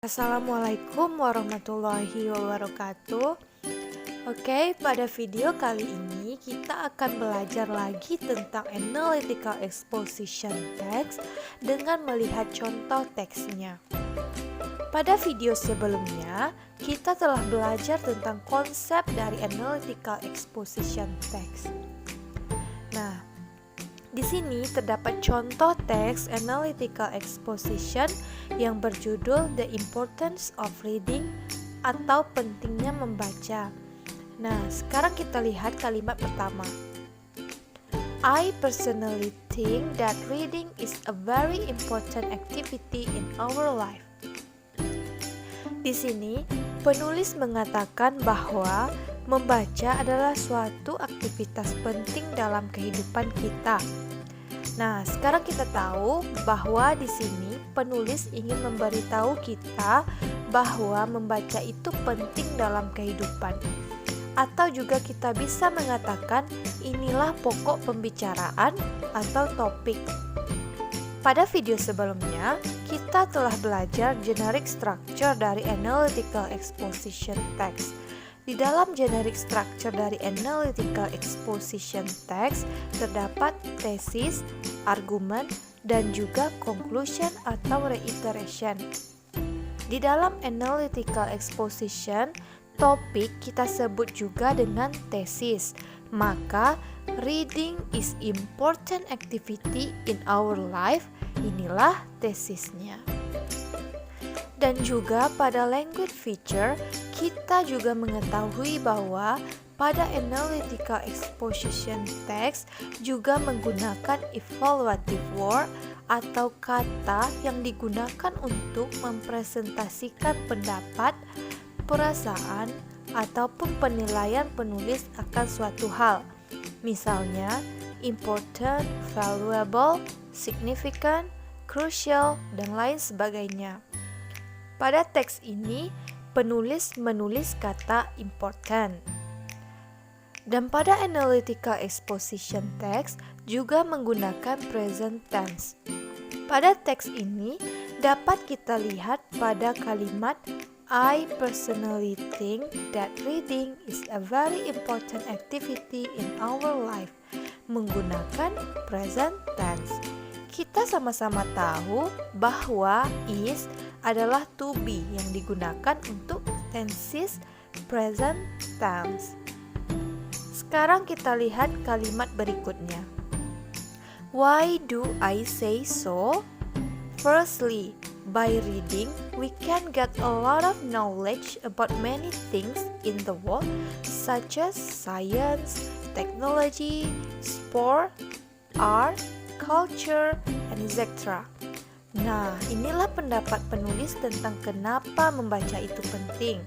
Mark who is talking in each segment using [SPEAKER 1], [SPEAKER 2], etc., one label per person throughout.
[SPEAKER 1] Assalamualaikum warahmatullahi wabarakatuh. Oke, pada video kali ini kita akan belajar lagi tentang analytical exposition text dengan melihat contoh teksnya. Pada video sebelumnya, kita telah belajar tentang konsep dari analytical exposition text. Nah, di sini terdapat contoh teks analytical exposition yang berjudul The Importance of Reading atau pentingnya membaca. Nah, sekarang kita lihat kalimat pertama. I personally think that reading is a very important activity in our life. Di sini, penulis mengatakan bahwa membaca adalah suatu aktivitas penting dalam kehidupan kita. Nah, sekarang kita tahu bahwa di sini penulis ingin memberitahu kita bahwa membaca itu penting dalam kehidupan. Atau juga kita bisa mengatakan inilah pokok pembicaraan atau topik. Pada video sebelumnya, kita telah belajar generic structure dari analytical exposition text. Di dalam generic structure dari analytical exposition text terdapat tesis, argumen, dan juga conclusion atau reiteration. Di dalam analytical exposition, topik kita sebut juga dengan tesis. Maka, reading is important activity in our life. Inilah tesisnya. Dan juga pada language feature, kita juga mengetahui bahwa pada analytical exposition text juga menggunakan evaluative word atau kata yang digunakan untuk mempresentasikan pendapat, perasaan, ataupun penilaian penulis akan suatu hal. Misalnya, important, valuable, significant, crucial, dan lain sebagainya. Pada teks ini, penulis menulis kata important. Dan pada analytical exposition text juga menggunakan present tense. Pada teks ini dapat kita lihat pada kalimat I personally think that reading is a very important activity in our life menggunakan present tense. Kita sama-sama tahu bahwa is adalah to be yang digunakan untuk tenses present tense. Sekarang kita lihat kalimat berikutnya. Why do I say so? Firstly, by reading, we can get a lot of knowledge about many things in the world, such as science, technology, sport, art, culture, and etc. Nah, inilah pendapat penulis tentang kenapa membaca itu penting.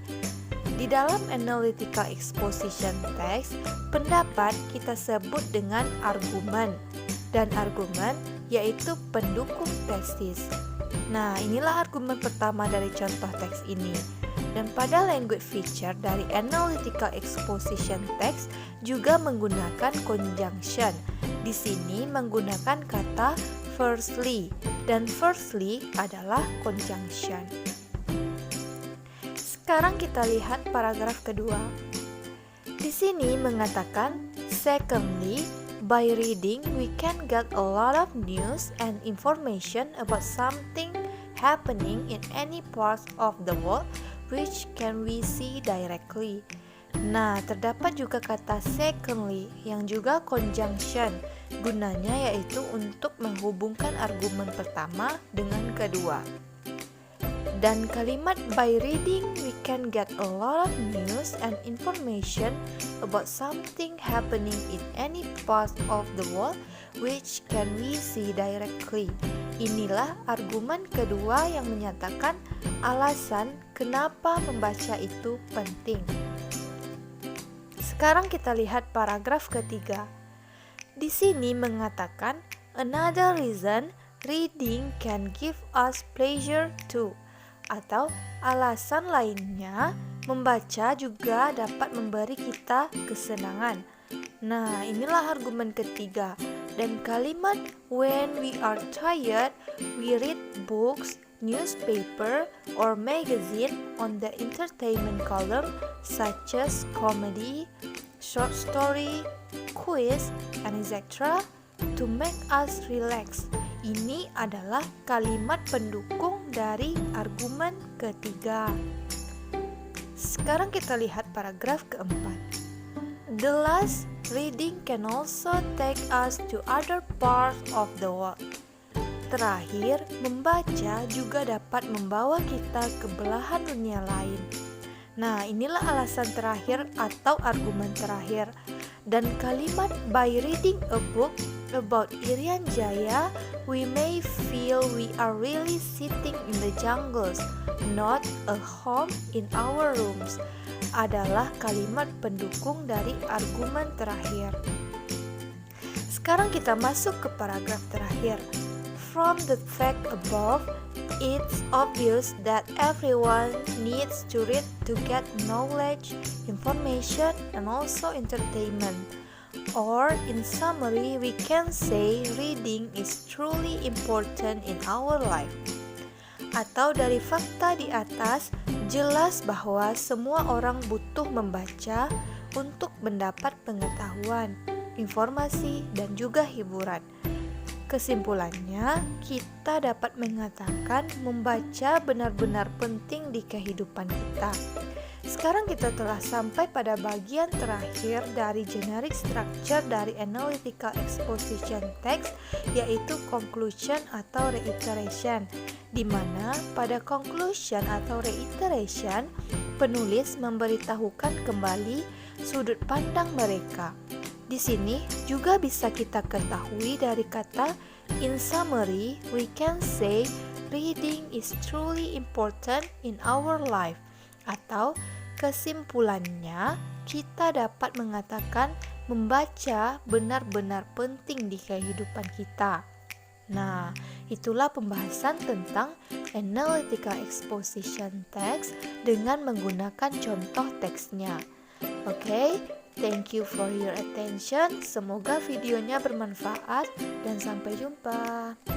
[SPEAKER 1] Di dalam analytical exposition text, pendapat kita sebut dengan argumen. Dan argumen yaitu pendukung tesis. Nah, inilah argumen pertama dari contoh teks ini. Dan pada language feature dari analytical exposition text juga menggunakan conjunction. Di sini menggunakan kata firstly, dan firstly adalah conjunction. Sekarang kita lihat paragraf kedua. Di sini mengatakan, secondly, by reading we can get a lot of news and information about something happening in any part of the world which can we see directly. Nah, terdapat juga kata secondly yang juga conjunction. Gunanya yaitu untuk menghubungkan argumen pertama dengan kedua. Dan kalimat by reading we can get a lot of news and information about something happening in any part of the world which can we see directly. Inilah argumen kedua yang menyatakan alasan kenapa membaca itu penting. Sekarang kita lihat paragraf ketiga. Di sini mengatakan another reason reading can give us pleasure too. Atau alasan lainnya membaca juga dapat memberi kita kesenangan. Nah, inilah argumen ketiga. Dan kalimat when we are tired, we read books newspaper, or magazine on the entertainment column such as comedy, short story, quiz, and etc. to make us relax. Ini adalah kalimat pendukung dari argumen ketiga. Sekarang kita lihat paragraf keempat. The last reading can also take us to other parts of the world. Terakhir, membaca juga dapat membawa kita ke belahan dunia lain. Nah, inilah alasan terakhir atau argumen terakhir. Dan kalimat by reading a book about Irian Jaya, we may feel we are really sitting in the jungles, not a home in our rooms, adalah kalimat pendukung dari argumen terakhir. Sekarang kita masuk ke paragraf terakhir. From the fact above, it's obvious that everyone needs to read to get knowledge, information, and also entertainment. Or, in summary, we can say reading is truly important in our life. Atau dari fakta di atas, jelas bahwa semua orang butuh membaca untuk mendapat pengetahuan, informasi, dan juga hiburan. Kesimpulannya, kita dapat mengatakan membaca benar-benar penting di kehidupan kita. Sekarang kita telah sampai pada bagian terakhir dari generic structure dari analytical exposition text, yaitu conclusion atau reiteration, di mana pada conclusion atau reiteration, penulis memberitahukan kembali sudut pandang mereka. Di sini juga bisa kita ketahui dari kata in summary, we can say reading is truly important in our life. Atau kesimpulannya, kita dapat mengatakan membaca benar-benar penting di kehidupan kita. Nah, itulah pembahasan tentang analytical exposition text dengan menggunakan contoh teksnya. Oke, thank you for your attention. Semoga videonya bermanfaat dan sampai jumpa.